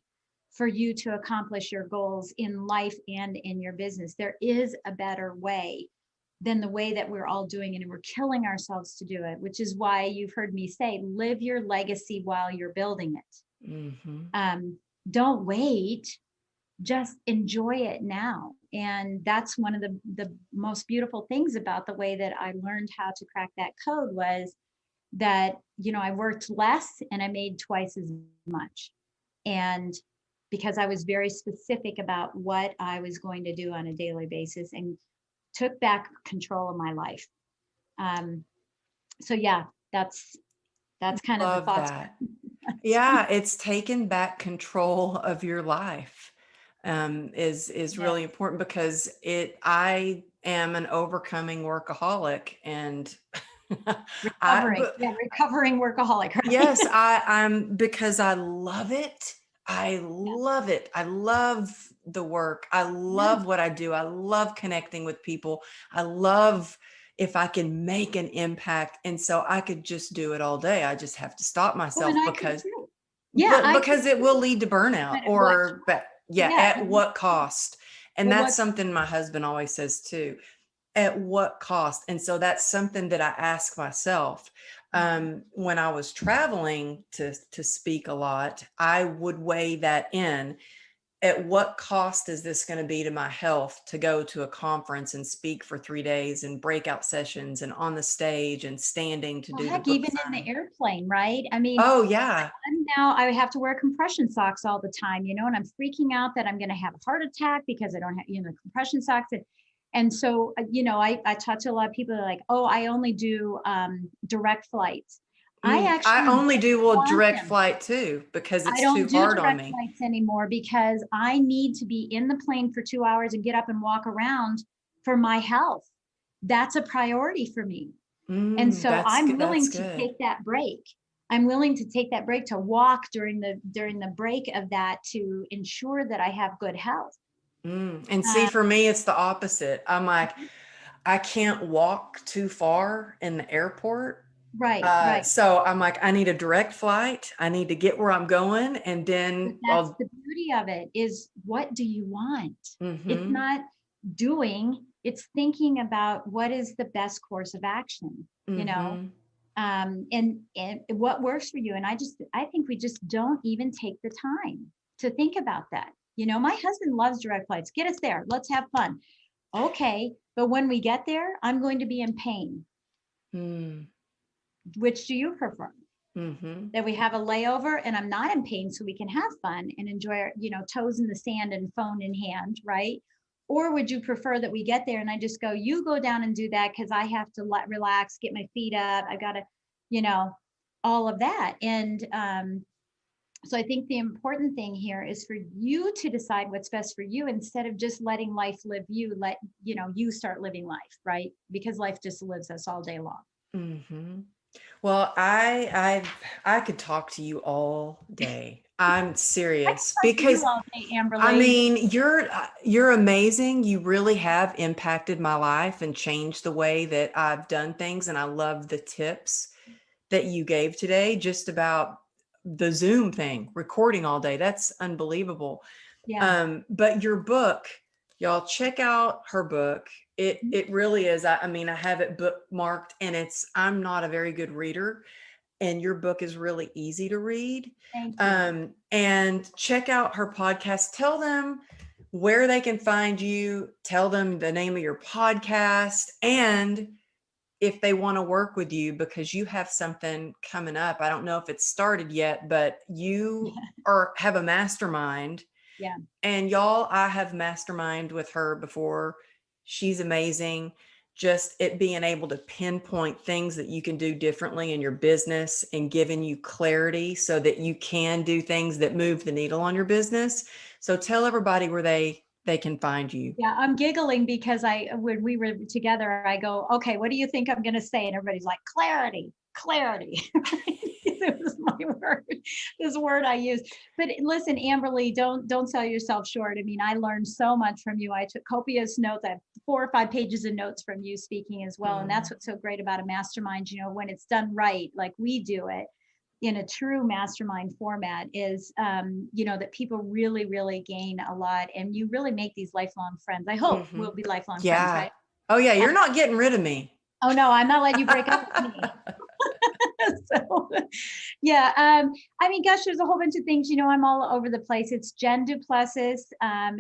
for you to accomplish your goals in life and in your business? There is a better way than the way that we're all doing it, and we're killing ourselves to do it, which is why you've heard me say, live your legacy while you're building it. Mm-hmm. Don't wait, just enjoy it now. And that's one of the most beautiful things about the way that I learned how to crack that code, was that, I worked less and I made twice as much. And because I was very specific about what I was going to do on a daily basis, and took back control of my life. Um, so yeah, that's kind of the Love thoughts. that. Yeah, it's taken back control of your life. Is Yeah. really important, because I am an overcoming workaholic, and Recovering. but Yeah, recovering workaholic, right? yes, I'm, because I love it. I Yeah. love it. I love the work. I Yeah. love what I do. I love connecting with people. I love if I can make an impact. And so I could just do it all day. I just have to stop Oh, and myself, I could because too. Yeah, I could it will too. lead to burnout, But at what or, cost? but yeah, Yeah. at what cost? And At that's what something my husband always says too, at what cost? And so that's something that I ask myself. Mhm. When I was traveling to speak a lot, I would weigh that in. At what cost is this going to be to my health to go to a conference and speak for 3 days, and breakout sessions, and on the stage, and standing to Well, do the heck, book even in the signing? airplane, right? I mean, Oh yeah. I have to wear compression socks all the time, and I'm freaking out that I'm going to have a heart attack because I don't have, compression socks. And so, I talk to a lot of people that are like, oh, I only do direct flights. I I actually only don't do, well, want direct them. flight too, because I it's don't too do hard on direct me. flights anymore because I need to be in the plane for 2 hours and get up and walk around for my health. That's a priority for me. And so That's I'm good. That's willing to good. take that break. I'm willing to take that break to walk during the break of that, to ensure that I have good health. And see, Um, for me, it's the opposite. I'm like, I can't walk too far in the airport. right, right. So I'm like, I need a direct flight. I need to get where I'm going, and But then that's I'll. the beauty of it, is what do you want? It's Mm-hmm. not doing, it's thinking about what is the best course of action, you know? Mm-hmm. And what works for you. And I think we just don't even take the time to think about that. My husband loves direct flights. Get us there. Let's have fun. Okay. But when we get there, I'm going to be in pain. Which do you prefer? Mm-hmm. That we have a layover and I'm not in pain so we can have fun and enjoy our, toes in the sand and phone in hand, right? Or would you prefer that we get there and I just go, you go down and do that because I have to relax, get my feet up. I got to, you know, all of that. And so I think the important thing here is for you to decide what's best for you instead of just letting life live you. Let, you know, you start living life, right? Because life just lives us all day long. Hmm. Well, I could talk to you all day. I'm I can serious talk to you because all day, I Amberly. mean, you're amazing. You really have impacted my life and changed the way that I've done things, and I love the tips that you gave today just about the Zoom thing, recording all day. That's unbelievable. Yeah. But your book, y'all check out her book. It really is. I mean, I have it bookmarked, and I'm not a very good reader, and your book is really easy to read. Thank you. And check out her podcast. Tell them where they can find you. Tell them the name of your podcast, and if they want to work with you, because you have something coming up. I don't know if it's started yet, but you have a mastermind. Yeah. And y'all, I have mastermind with her before. She's amazing. Just it being able to pinpoint things that you can do differently in your business and giving you clarity so that you can do things that move the needle on your business. So tell everybody where they can find you. Yeah, I'm giggling because when we were together, I go, okay, what do you think I'm going to say? And everybody's like, clarity, clarity. It was my word, this word I use. But listen, Amberly, don't sell yourself short. I mean, I learned so much from you. I took copious notes. I have 4 or 5 pages of notes from you speaking as well. And that's what's so great about a mastermind. You know, when it's done right, like we do it in a true mastermind format, is you know, that people really really gain a lot, and you really make these lifelong friends. I hope Mm-hmm. we'll be lifelong friends, Yeah. right? Oh yeah, And, you're not getting rid of me. oh no, I'm not letting you break up with me. So yeah, I mean, gosh, there's a whole bunch of things. You know, I'm all over the place. It's Jen Duplessis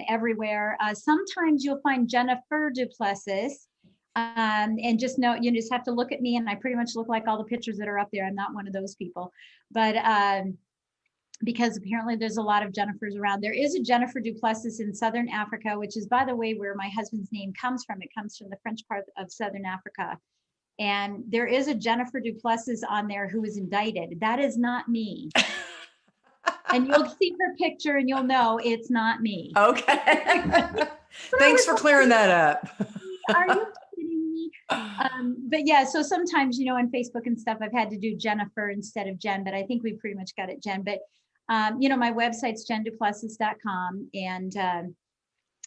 everywhere. Sometimes you'll find Jennifer Duplessis. And just know, you just have to look at me, and I pretty much look like all the pictures that are up there. I'm not one of those people, but because apparently there's a lot of Jennifers around. There is a Jennifer Duplessis in Southern Africa, which is, by the way, where my husband's name comes from. It comes from the French part of Southern Africa. And there is a Jennifer Duplessis on there who was indicted. That is not me. And you'll see her picture and you'll know it's not me. Okay. But I Thanks was for like, clearing that up. are you kidding me? But yeah, so sometimes, you know, on Facebook and stuff, I've had to do Jennifer instead of Jen, but I think we pretty much got it Jen. But, you know, my website's jenduplessis.com, and,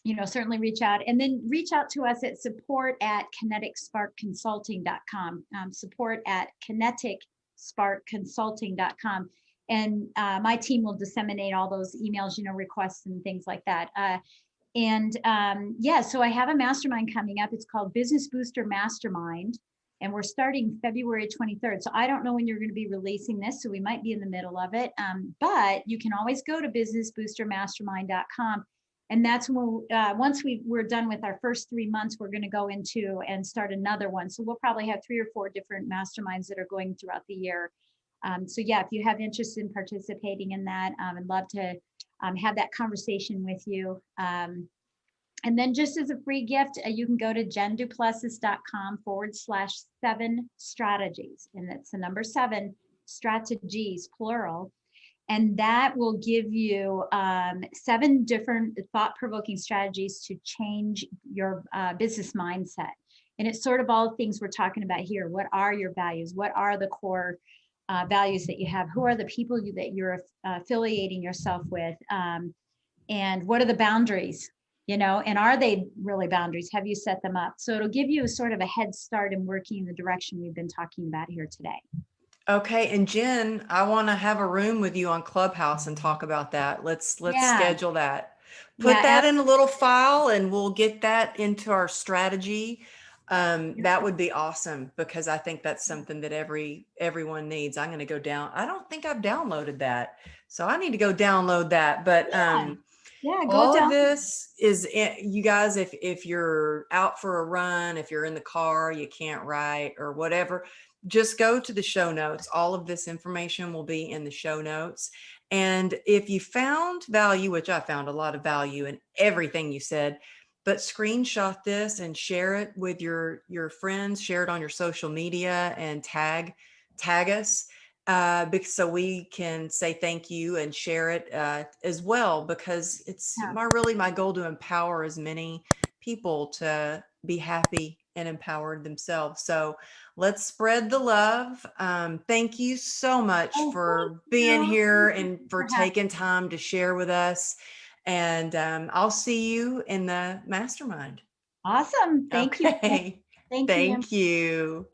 you know, certainly reach out, and then reach out to us at support@kineticsparkconsulting.com, support@kineticsparkconsulting.com. And my team will disseminate all those emails, you know, requests and things like that. And yeah, so I have a mastermind coming up. It's called Business Booster Mastermind, and we're starting February 23rd. So I don't know when you're going to be releasing this, so we might be in the middle of it. But you can always go to businessboostermastermind.com. And that's when once we're done with our first 3 months, we're going to go into and start another one. So we'll probably have 3 or 4 different masterminds that are going throughout the year. So yeah, if you have interest in participating in that, I'd love to have that conversation with you. And then just as a free gift, you can go to jenduplessis.com/7 strategies. And it's the number 7 strategies, plural. And that will give you 7 different thought-provoking strategies to change your business mindset. And it's sort of all things we're talking about here. What are your values? What are the core values that you have? Who are the people that you're affiliating yourself with? And what are the boundaries? You know, and are they really boundaries? Have you set them up? So it'll give you sort of a head start in working in the direction we've been talking about here today. Okay, and Jen, I want to have a room with you on Clubhouse and talk about that. Let's Yeah, schedule that. Put yeah, that in a little file and we'll get that into our strategy. That would be awesome because I think that's something that everyone needs. I'm going to go down. I don't think I've downloaded that, so I need to go download that. But yeah. Go all of down. this is, you guys, if you're out for a run, if you're in the car, you can't write or whatever, just go to the show notes. All of this information will be in the show notes. And if you found value, which I found a lot of value in everything you said, but screenshot this and share it with your friends, share it on your social media, and tag us, because so we can say thank you and share it as well, because it's Yeah. my goal to empower as many people to be happy and empowered themselves. So let's spread the love. Thank you so much Oh, thank for being you. here Thank and you for for having taking time to share with us. And I'll see you in the mastermind. Awesome. Thank you. Okay. Thank you. Thank you.